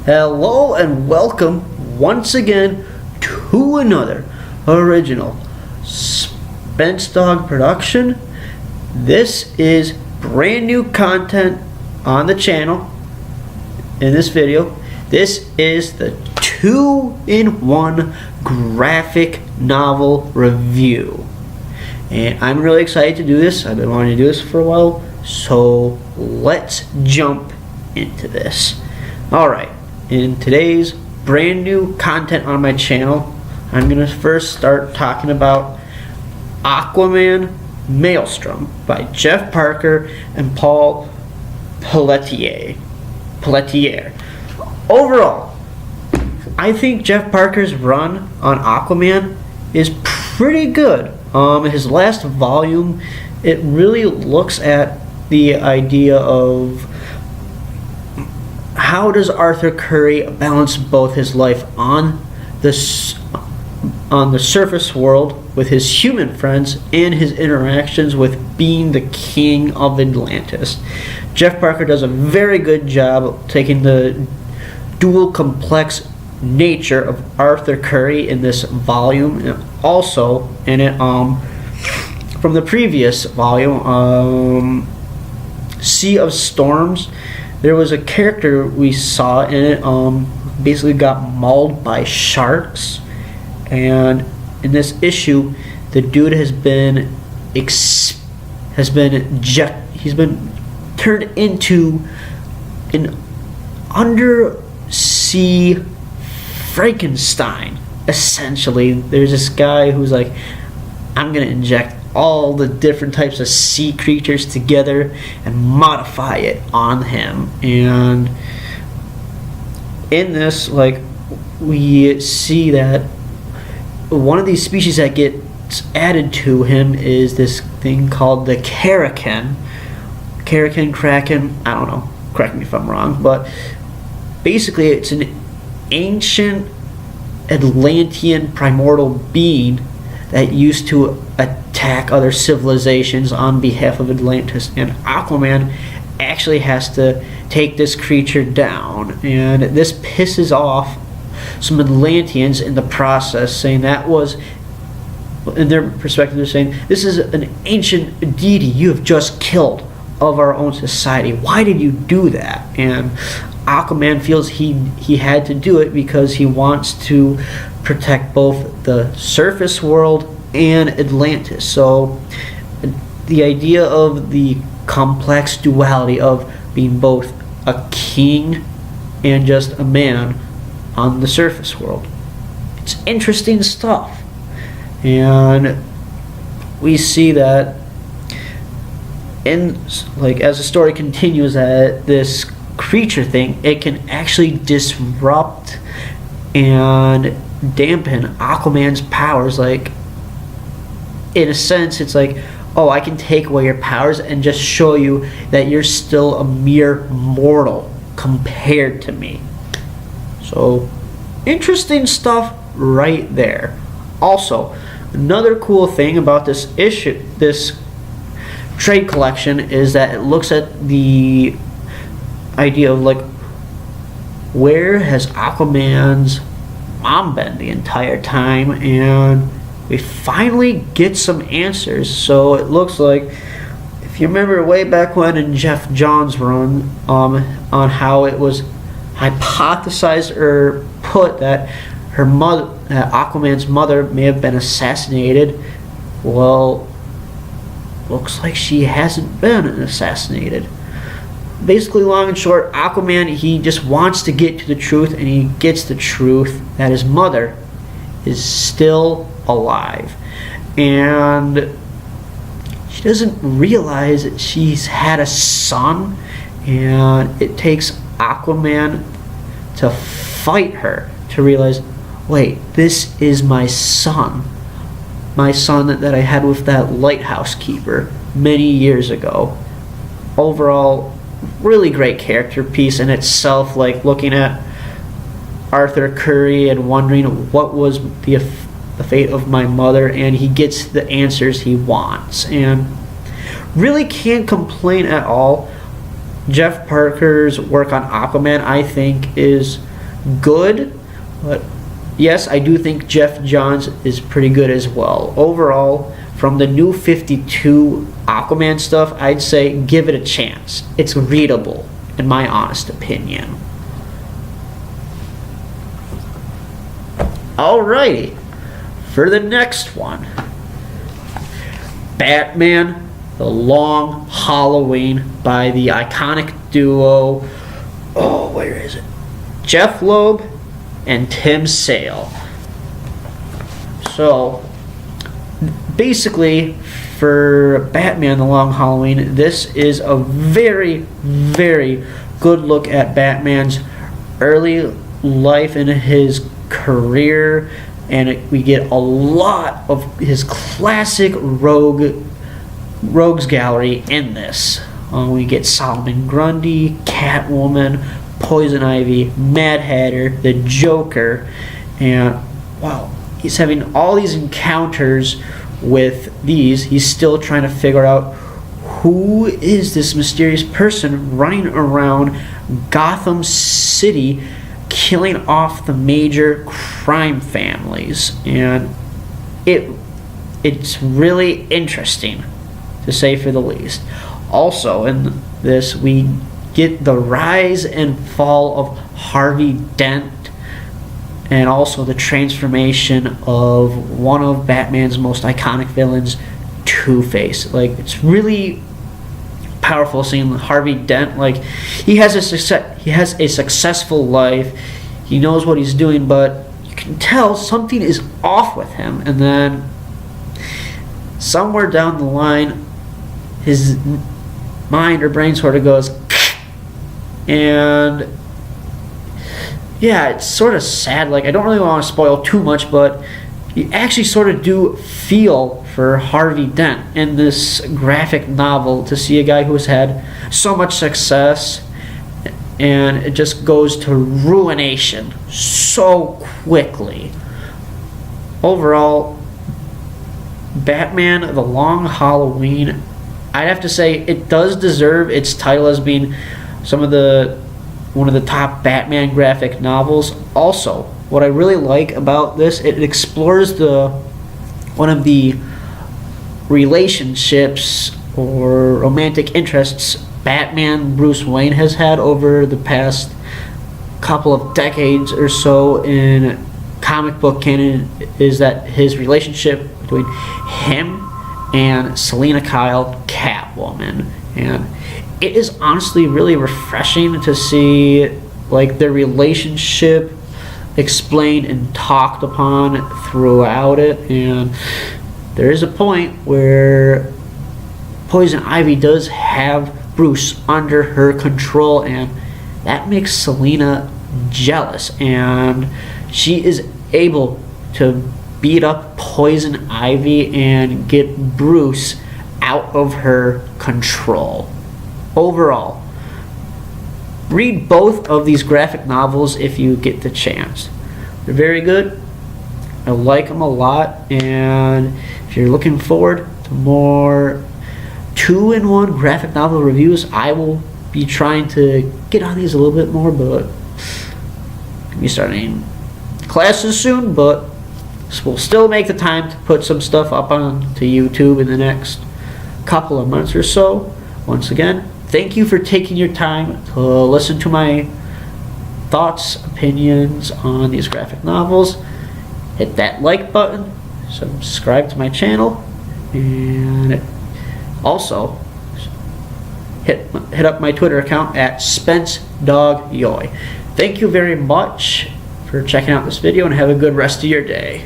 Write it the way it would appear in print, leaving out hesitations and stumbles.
Hello and welcome once again to another original Spence Dog production. This is brand new content on the channel. In this video, this is the 2-in-1 graphic novel review. And I'm really excited to do this. I've been wanting to do this for a while, so let's jump into this. Alright, in today's brand new content on my channel, I'm going to first start talking about Aquaman Maelstrom by Jeff Parker and Paul Pelletier. Overall, I think Jeff Parker's run on Aquaman is pretty good. His last volume, it really looks at the idea of how does Arthur Curry balance both his life on the surface world with his human friends and his interactions with being the king of Atlantis. Jeff Parker does a very good job of taking the dual complex nature of Arthur Curry in this volume, and also in it from the previous volume, Sea of Storms. There was a character we saw in it basically got mauled by sharks, and in this issue the dude has been turned into an undersea Frankenstein. Essentially, there's this guy who's like, I'm gonna inject all the different types of sea creatures together and modify it on him. And in this, like, we see that one of these species that gets added to him is this thing called the Kraken, I don't know, correct me if I'm wrong, but basically it's an ancient Atlantean primordial being that used to attack other civilizations on behalf of Atlantis, and Aquaman actually has to take this creature down, and this pisses off some Atlanteans in the process, saying that was, in their perspective, they're saying this is an ancient deity you have just killed of our own society. Why did you do that? And Aquaman feels he had to do it because he wants to protect both the surface world and Atlantis. So the idea of the complex duality of being both a king and just a man on the surface world, it's interesting stuff. And we see that in, like, as the story continues, that this creature thing, it can actually disrupt and dampen Aquaman's powers. Like, in a sense, it's like, oh, I can take away your powers and just show you that you're still a mere mortal compared to me. So, interesting stuff right there. Also, another cool thing about this issue, this trade collection, is that it looks at the idea of, like, where has Aquaman's mom been the entire time, and we finally get some answers. So it looks like, if you remember way back when in Jeff Johns' run, on how it was hypothesized or put that her mother, Aquaman's mother, may have been assassinated. Well, looks like she hasn't been assassinated. Basically, long and short, Aquaman, he just wants to get to the truth, and he gets the truth that his mother is still alive. And she doesn't realize that she's had a son, and it takes Aquaman to fight her to realize, wait, this is my son that I had with that lighthouse keeper many years ago. Overall, really great character piece in itself, like looking at Arthur Curry and wondering what was the fate of my mother, and he gets the answers he wants, and really can't complain at all. Jeff Parker's work on Aquaman, I think, is good, but yes, I do think Jeff Johns is pretty good as well. Overall, from the new 52 Aquaman stuff, I'd say give it a chance. It's readable, in my honest opinion. Alrighty, for the next one, Batman: The Long Halloween by the iconic duo, oh, where is it? Jeff Loeb and Tim Sale. So, basically, for Batman: The Long Halloween, this is a very, very good look at Batman's early life and his career, and we get a lot of his classic rogues gallery in this. We get Solomon Grundy, Catwoman, Poison Ivy, Mad Hatter, the Joker, and wow, he's having all these encounters with these. He's still trying to figure out who is this mysterious person running around Gotham City killing off the major crime families, and it's really interesting, to say for the least. Also in this, we get the rise and fall of Harvey Dent, and also the transformation of one of Batman's most iconic villains, Two-Face. Like, it's really powerful seeing Harvey Dent. Like, he has a successful life, he knows what he's doing, but you can tell something is off with him, and then somewhere down the line his mind or brain sort of goes and yeah, it's sort of sad. Like, I don't really want to spoil too much, but you actually sort of do feel for Harvey Dent in this graphic novel, to see a guy who has had so much success and it just goes to ruination so quickly. Overall, Batman: The Long Halloween, I'd have to say it does deserve its title as being one of the top Batman graphic novels. Also, what I really like about this, it explores one of the relationships or romantic interests Batman Bruce Wayne has had over the past couple of decades or so in comic book canon, is that his relationship between him and Selina Kyle, Catwoman. And it is honestly really refreshing to see like their relationship explained and talked upon throughout it. And there is a point where Poison Ivy does have Bruce under her control, and that makes Selina jealous, and she is able to beat up Poison Ivy and get Bruce out of her control. Overall, read both of these graphic novels if you get the chance. They're very good. I like them a lot, and if you're looking forward to more 2-in-1 graphic novel reviews, I will be trying to get on these a little bit more, but I'll be starting classes soon, but we'll still make the time to put some stuff up onto YouTube in the next couple of months or so. Once again, thank you for taking your time to listen to my thoughts, opinions on these graphic novels. Hit that like button, subscribe to my channel, and also hit up my Twitter account at SpenceDogYoy. Thank you very much for checking out this video, and have a good rest of your day.